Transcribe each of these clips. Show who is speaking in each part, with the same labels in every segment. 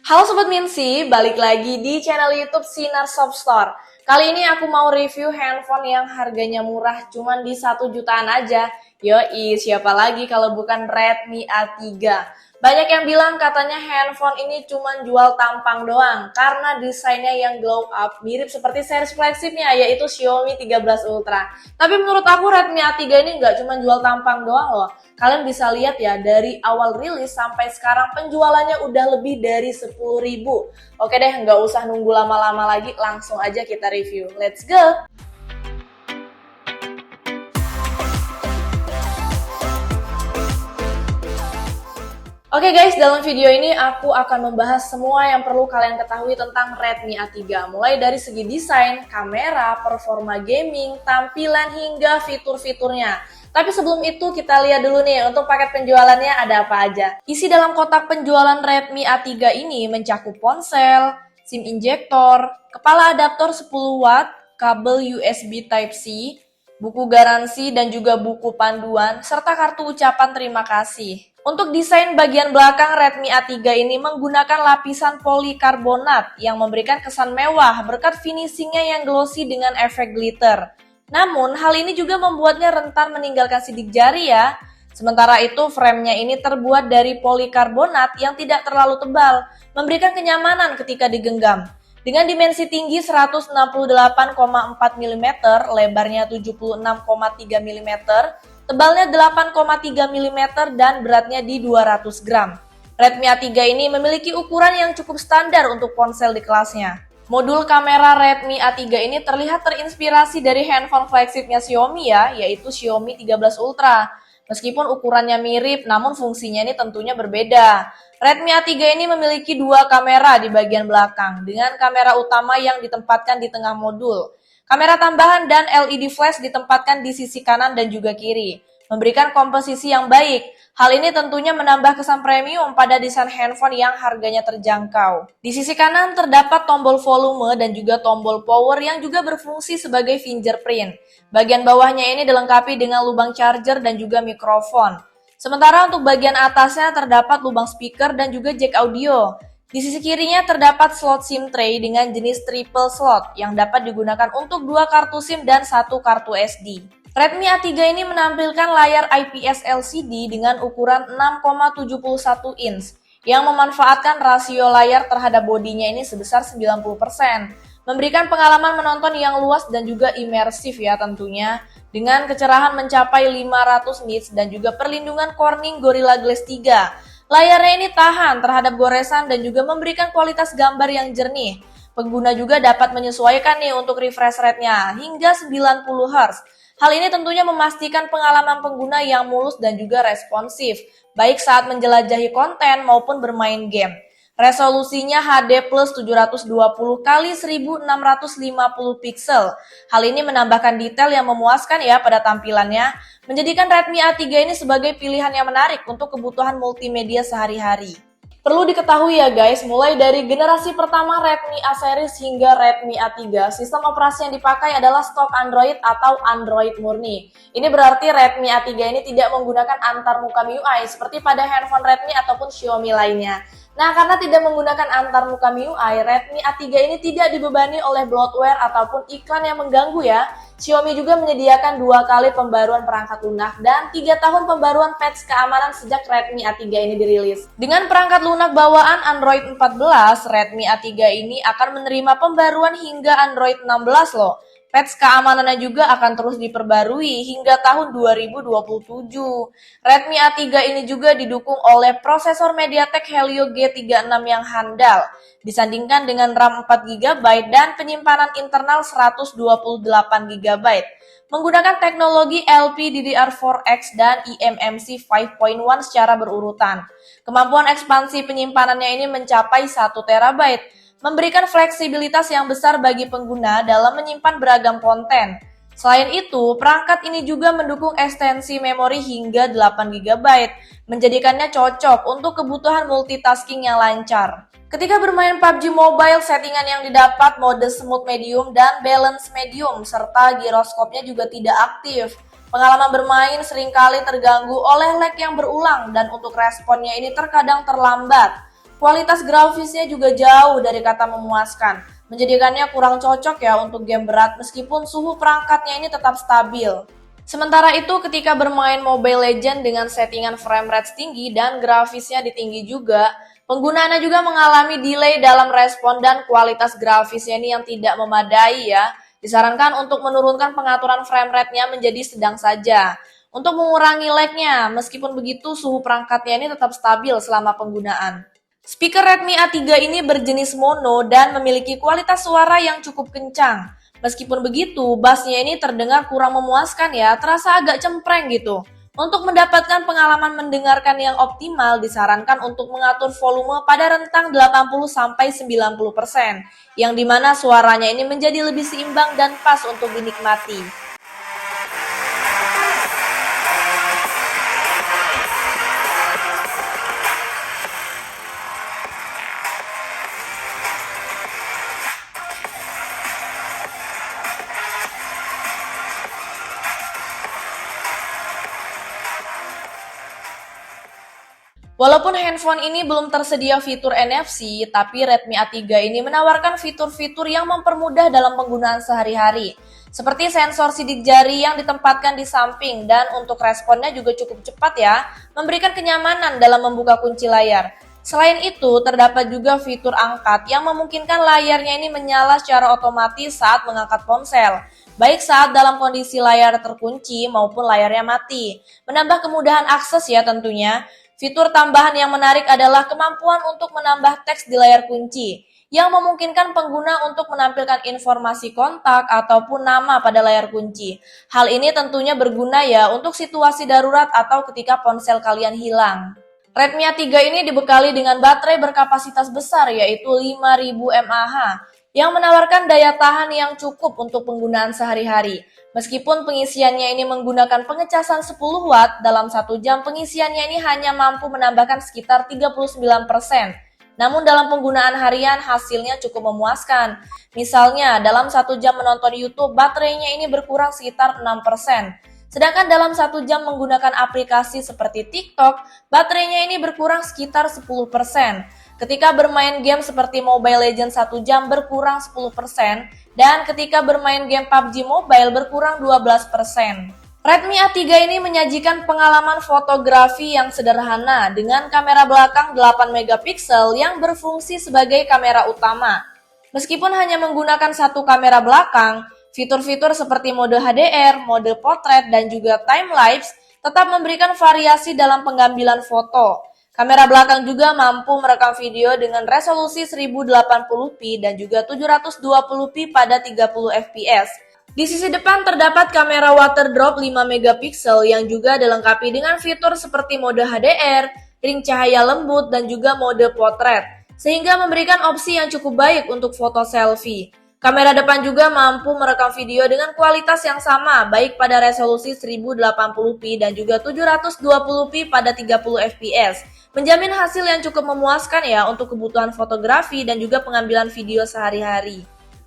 Speaker 1: Halo Sobat Minsi, balik lagi di channel YouTube Sinar Shop Store. Kali ini aku mau review handphone yang harganya murah, cuman di 1 jutaan aja. Yoi, siapa lagi kalau bukan Redmi A3. Banyak yang bilang katanya handphone ini cuman jual tampang doang, karena desainnya yang glow up, mirip seperti series flagshipnya, yaitu Xiaomi 13 Ultra. Tapi menurut aku Redmi A3 ini nggak cuma jual tampang doang loh. Kalian bisa lihat ya, dari awal rilis sampai sekarang penjualannya udah lebih dari 10.000. Oke deh, nggak usah nunggu lama-lama lagi, langsung aja kita review. Let's go! Oke guys, dalam video ini aku akan membahas semua yang perlu kalian ketahui tentang Redmi A3. Mulai dari segi desain, kamera, performa gaming, tampilan, hingga fitur-fiturnya. Tapi sebelum itu kita lihat dulu nih untuk paket penjualannya ada apa aja. Isi dalam kotak penjualan Redmi A3 ini mencakup ponsel, SIM injektor, kepala adaptor 10 watt, kabel USB Type-C, buku garansi dan juga buku panduan, serta kartu ucapan terima kasih. Untuk desain bagian belakang Redmi A3 ini menggunakan lapisan polikarbonat yang memberikan kesan mewah berkat finishingnya yang glossy dengan efek glitter. Namun, hal ini juga membuatnya rentan meninggalkan sidik jari ya. Sementara itu, framenya ini terbuat dari polikarbonat yang tidak terlalu tebal, memberikan kenyamanan ketika digenggam. Dengan dimensi tinggi 168,4 mm, lebarnya 76,3 mm, tebalnya 8,3 mm dan beratnya di 200 gram. Redmi A3 ini memiliki ukuran yang cukup standar untuk ponsel di kelasnya. Modul kamera Redmi A3 ini terlihat terinspirasi dari handphone flagshipnya Xiaomi ya, yaitu Xiaomi 13 Ultra. Meskipun ukurannya mirip, namun fungsinya ini tentunya berbeda. Redmi A3 ini memiliki dua kamera di bagian belakang, dengan kamera utama yang ditempatkan di tengah modul. Kamera tambahan dan LED flash ditempatkan di sisi kanan dan juga kiri, memberikan komposisi yang baik. Hal ini tentunya menambah kesan premium pada desain handphone yang harganya terjangkau. Di sisi kanan terdapat tombol volume dan juga tombol power yang juga berfungsi sebagai fingerprint. Bagian bawahnya ini dilengkapi dengan lubang charger dan juga mikrofon. Sementara untuk bagian atasnya terdapat lubang speaker dan juga jack audio. Di sisi kirinya terdapat slot SIM tray dengan jenis triple slot yang dapat digunakan untuk 2 kartu SIM dan 1 kartu SD. Redmi A3 ini menampilkan layar IPS LCD dengan ukuran 6,71 inch yang memanfaatkan rasio layar terhadap bodinya ini sebesar 90%, memberikan pengalaman menonton yang luas dan juga imersif ya tentunya, dengan kecerahan mencapai 500 nits dan juga perlindungan Corning Gorilla Glass 3. Layarnya ini tahan terhadap goresan dan juga memberikan kualitas gambar yang jernih. Pengguna juga dapat menyesuaikan nih untuk refresh rate-nya hingga 90 Hz. Hal ini tentunya memastikan pengalaman pengguna yang mulus dan juga responsif, baik saat menjelajahi konten maupun bermain game. Resolusinya HD plus 720 x 1650 pixel. Hal ini menambahkan detail yang memuaskan ya pada tampilannya, menjadikan Redmi A3 ini sebagai pilihan yang menarik untuk kebutuhan multimedia sehari-hari. Perlu diketahui ya guys, mulai dari generasi pertama Redmi A series hingga Redmi A3, sistem operasi yang dipakai adalah stok Android atau Android murni. Ini berarti Redmi A3 ini tidak menggunakan antarmuka MIUI seperti pada handphone Redmi ataupun Xiaomi lainnya. Nah, karena tidak menggunakan antarmuka MIUI, Redmi A3 ini tidak dibebani oleh bloatware ataupun iklan yang mengganggu ya. Xiaomi juga menyediakan 2 kali pembaruan perangkat lunak dan 3 tahun pembaruan patch keamanan sejak Redmi A3 ini dirilis. Dengan perangkat lunak bawaan Android 14, Redmi A3 ini akan menerima pembaruan hingga Android 16 loh. Patch keamanannya juga akan terus diperbarui hingga tahun 2027. Redmi A3 ini juga didukung oleh prosesor MediaTek Helio G36 yang handal, disandingkan dengan RAM 4GB dan penyimpanan internal 128GB. Menggunakan teknologi LPDDR4X dan eMMC 5.1 secara berurutan. Kemampuan ekspansi penyimpanannya ini mencapai 1TB, memberikan fleksibilitas yang besar bagi pengguna dalam menyimpan beragam konten. Selain itu, perangkat ini juga mendukung ekstensi memori hingga 8GB, menjadikannya cocok untuk kebutuhan multitasking yang lancar. Ketika bermain PUBG Mobile, settingan yang didapat mode smooth medium dan balance medium, serta giroskopnya juga tidak aktif. Pengalaman bermain seringkali terganggu oleh lag yang berulang dan untuk responnya ini terkadang terlambat. Kualitas grafisnya juga jauh dari kata memuaskan, menjadikannya kurang cocok ya untuk game berat meskipun suhu perangkatnya ini tetap stabil. Sementara itu ketika bermain Mobile Legends dengan settingan frame rate tinggi dan grafisnya tinggi juga, penggunaannya juga mengalami delay dalam respon dan kualitas grafisnya ini yang tidak memadai ya. Disarankan untuk menurunkan pengaturan frame rate-nya menjadi sedang saja. Untuk mengurangi lag-nya, meskipun begitu suhu perangkatnya ini tetap stabil selama penggunaan. Speaker Redmi A3 ini berjenis mono dan memiliki kualitas suara yang cukup kencang. Meskipun begitu, bassnya ini terdengar kurang memuaskan ya, terasa agak cempreng gitu. Untuk mendapatkan pengalaman mendengarkan yang optimal, disarankan untuk mengatur volume pada rentang 80-90%, yang dimana suaranya ini menjadi lebih seimbang dan pas untuk dinikmati. Walaupun handphone ini belum tersedia fitur NFC, tapi Redmi A3 ini menawarkan fitur-fitur yang mempermudah dalam penggunaan sehari-hari. Seperti sensor sidik jari yang ditempatkan di samping dan untuk responnya juga cukup cepat ya, memberikan kenyamanan dalam membuka kunci layar. Selain itu, terdapat juga fitur angkat yang memungkinkan layarnya ini menyala secara otomatis saat mengangkat ponsel, baik saat dalam kondisi layar terkunci maupun layarnya mati. Menambah kemudahan akses ya tentunya. Fitur tambahan yang menarik adalah kemampuan untuk menambah teks di layar kunci, yang memungkinkan pengguna untuk menampilkan informasi kontak ataupun nama pada layar kunci. Hal ini tentunya berguna ya untuk situasi darurat atau ketika ponsel kalian hilang. Redmi A3 ini dibekali dengan baterai berkapasitas besar yaitu 5000 mAh, yang menawarkan daya tahan yang cukup untuk penggunaan sehari-hari. Meskipun pengisiannya ini menggunakan pengecasan 10 watt, dalam 1 jam pengisiannya ini hanya mampu menambahkan sekitar 39%. Namun dalam penggunaan harian hasilnya cukup memuaskan. Misalnya dalam 1 jam menonton YouTube baterainya ini berkurang sekitar 6%. Sedangkan dalam 1 jam menggunakan aplikasi seperti TikTok, baterainya ini berkurang sekitar 10%. Ketika bermain game seperti Mobile Legends 1 jam berkurang 10%, dan ketika bermain game PUBG Mobile berkurang 12%. Redmi A3 ini menyajikan pengalaman fotografi yang sederhana dengan kamera belakang 8 megapiksel yang berfungsi sebagai kamera utama. Meskipun hanya menggunakan satu kamera belakang, fitur-fitur seperti mode HDR, mode potret, dan juga time-lapse tetap memberikan variasi dalam pengambilan foto. Kamera belakang juga mampu merekam video dengan resolusi 1080p dan juga 720p pada 30 fps. Di sisi depan terdapat kamera water drop 5 megapiksel yang juga dilengkapi dengan fitur seperti mode HDR, ring cahaya lembut, dan juga mode potret, sehingga memberikan opsi yang cukup baik untuk foto selfie. Kamera depan juga mampu merekam video dengan kualitas yang sama, baik pada resolusi 1080p dan juga 720p pada 30 fps. Menjamin hasil yang cukup memuaskan ya untuk kebutuhan fotografi dan juga pengambilan video sehari-hari.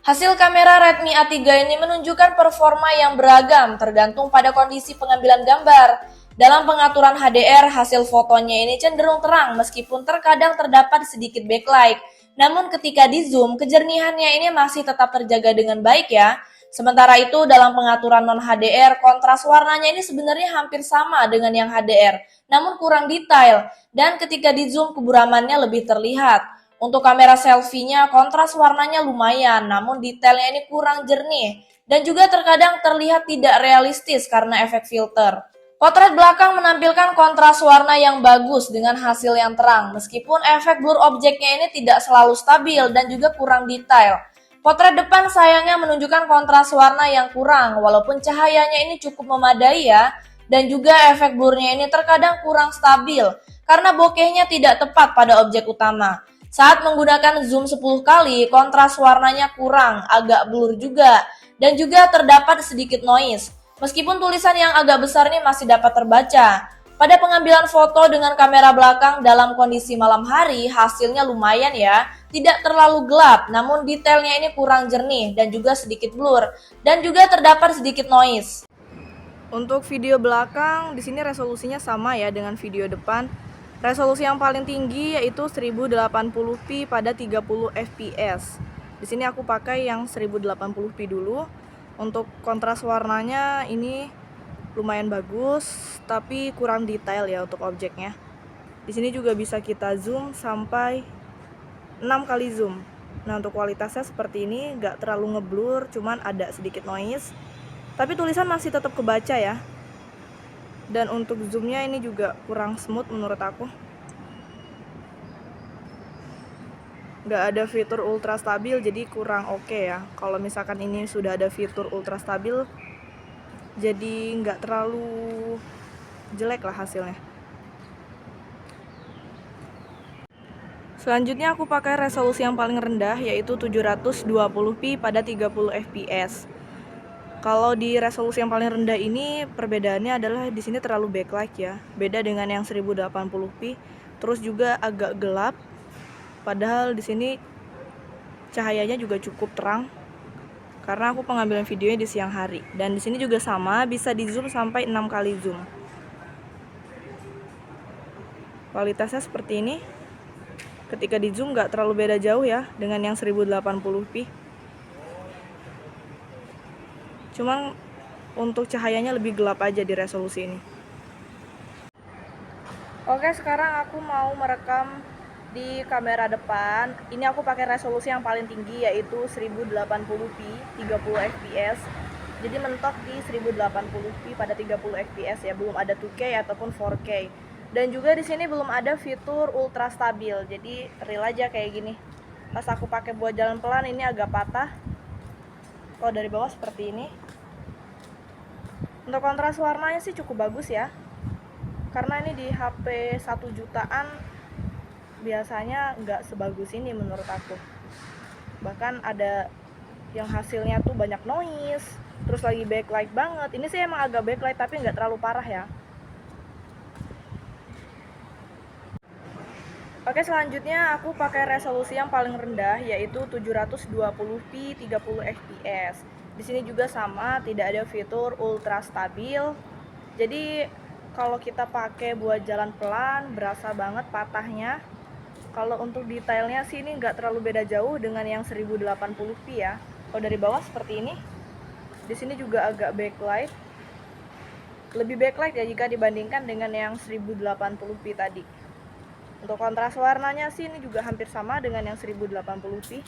Speaker 1: Hasil kamera Redmi A3 ini menunjukkan performa yang beragam tergantung pada kondisi pengambilan gambar. Dalam pengaturan HDR, hasil fotonya ini cenderung terang meskipun terkadang terdapat sedikit backlight. Namun ketika di zoom, kejernihannya ini masih tetap terjaga dengan baik ya. Sementara itu dalam pengaturan non-HDR, kontras warnanya ini sebenarnya hampir sama dengan yang HDR, namun kurang detail. Dan ketika di zoom, keburamannya lebih terlihat. Untuk kamera selfie-nya, kontras warnanya lumayan, namun detailnya ini kurang jernih. Dan juga terkadang terlihat tidak realistis karena efek filter. Potret belakang menampilkan kontras warna yang bagus dengan hasil yang terang, meskipun efek blur objeknya ini tidak selalu stabil dan juga kurang detail. Potret depan sayangnya menunjukkan kontras warna yang kurang, walaupun cahayanya ini cukup memadai ya, dan juga efek blurnya ini terkadang kurang stabil, karena bokehnya tidak tepat pada objek utama. Saat menggunakan zoom 10 kali, kontras warnanya kurang, agak blur juga, dan juga terdapat sedikit noise. Meskipun tulisan yang agak besar ini masih dapat terbaca. Pada pengambilan foto dengan kamera belakang dalam kondisi malam hari, hasilnya lumayan ya. Tidak terlalu gelap, namun detailnya ini kurang jernih dan juga sedikit blur. Dan juga terdapat sedikit noise. Untuk video belakang, di sini resolusinya sama ya dengan video depan. Resolusi yang paling tinggi yaitu 1080p pada 30 fps. Di sini aku pakai yang 1080p dulu. Untuk kontras warnanya ini lumayan bagus, tapi kurang detail ya untuk objeknya. Di sini juga bisa kita zoom sampai 6 kali zoom. Nah, untuk kualitasnya seperti ini, nggak terlalu ngeblur, cuman ada sedikit noise. Tapi tulisan masih tetap kebaca ya. Dan untuk zoomnya ini juga kurang smooth menurut aku. Nggak ada fitur ultra stabil, jadi kurang oke ya. Kalau misalkan ini sudah ada fitur ultra stabil, jadi nggak terlalu jelek lah hasilnya. Selanjutnya aku pakai resolusi yang paling rendah, yaitu 720p pada 30 fps. Kalau di resolusi yang paling rendah ini perbedaannya adalah di sini terlalu backlight ya. Beda dengan yang 1080p. Terus juga agak gelap. Padahal di sini cahayanya juga cukup terang. Karena aku pengambilan videonya di siang hari. Dan di sini juga sama, bisa di zoom sampai 6 kali zoom. Kualitasnya seperti ini. Ketika di zoom nggak terlalu beda jauh ya dengan yang 1080p. Cuman untuk cahayanya lebih gelap aja di resolusi ini. Oke, sekarang aku mau merekam di kamera depan. Ini aku pakai resolusi yang paling tinggi yaitu 1080p 30 fps. Jadi mentok di 1080p pada 30 fps ya, belum ada 2K ataupun 4K. Dan juga di sini belum ada fitur ultra stabil. Jadi real aja kayak gini. Pas aku pakai buat jalan pelan ini agak patah. Kalau dari bawah seperti ini. Untuk kontras warnanya sih cukup bagus ya. Karena ini di HP 1 jutaan biasanya nggak sebagus ini menurut aku. Bahkan ada yang hasilnya tuh banyak noise, terus lagi backlight banget. Ini sih emang agak backlight tapi nggak terlalu parah ya. Oke, selanjutnya aku pakai resolusi yang paling rendah yaitu 720p 30 fps. Di sini juga sama, tidak ada fitur ultra stabil. Jadi kalau kita pakai buat jalan pelan, berasa banget patahnya. Kalau untuk detailnya sih ini nggak terlalu beda jauh dengan yang 1080p ya. Kalau dari bawah seperti ini. Di sini juga agak backlight. Lebih backlight ya jika dibandingkan dengan yang 1080p tadi. Untuk kontras warnanya sih ini juga hampir sama dengan yang 1080p.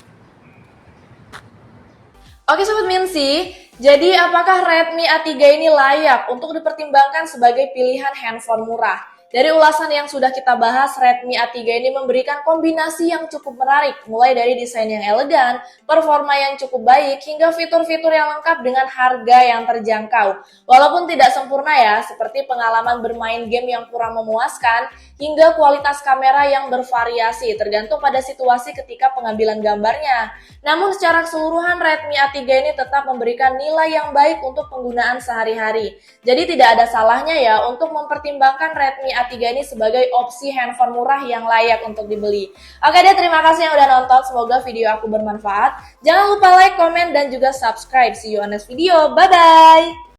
Speaker 1: Oke Sobat Minsi, jadi apakah Redmi A3 ini layak untuk dipertimbangkan sebagai pilihan handphone murah? Dari ulasan yang sudah kita bahas, Redmi A3 ini memberikan kombinasi yang cukup menarik, mulai dari desain yang elegan, performa yang cukup baik, hingga fitur-fitur yang lengkap dengan harga yang terjangkau. Walaupun tidak sempurna ya, seperti pengalaman bermain game yang kurang memuaskan, hingga kualitas kamera yang bervariasi, tergantung pada situasi ketika pengambilan gambarnya. Namun secara keseluruhan, Redmi A3 ini tetap memberikan nilai yang baik untuk penggunaan sehari-hari. Jadi tidak ada salahnya ya untuk mempertimbangkan Redmi A3 ini sebagai opsi handphone murah yang layak untuk dibeli. Oke deh, terima kasih yang udah nonton. Semoga video aku bermanfaat. Jangan lupa like, komen, dan juga subscribe. See you on next video. Bye-bye!